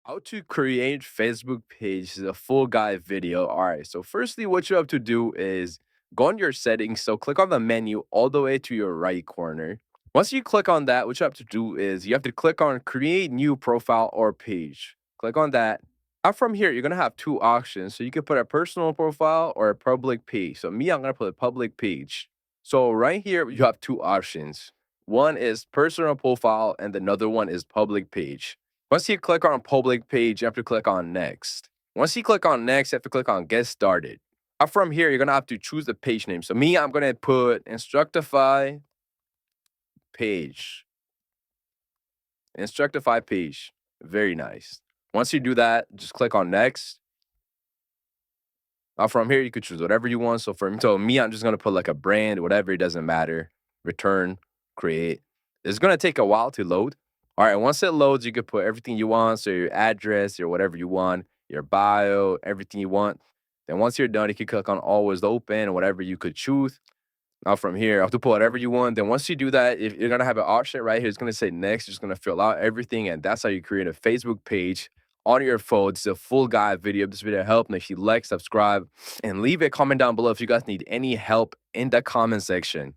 How to create Facebook page is a full guide video. All right. So firstly, what you have to do is go on your settings. So click on the menu all the way to your right corner. Once you click on that, what you have to do is you have to click on create new profile or page. Click on that. Now from here, you're gonna have two options. So you can put a personal profile or a public page. So me, I'm gonna put a public page. So right here, you have two options. One is personal profile and another one is public page. Once you click on public page, you have to click on next. Once you click on next, you have to click on get started. From here, you're gonna have to choose the page name. So me, I'm gonna put Instructify page. Instructify page. Very nice. Once you do that, just click on next. From here, you could choose whatever you want. So me, I'm just gonna put like a brand, whatever, it doesn't matter. Return, create. It's gonna take a while to load. All right, once it loads, you can put everything you want. So your address, your whatever you want, your bio, everything you want. Then once you're done, you can click on always open, whatever you could choose. Now from here, I have to put whatever you want. Then once you do that, if you're gonna have an option right here, it's gonna say next. You're just gonna fill out everything, and that's how you create a Facebook page on your phone. It's a full guide video. If this video helped, make sure you like, subscribe, and leave a comment down below if you guys need any help in the comment section.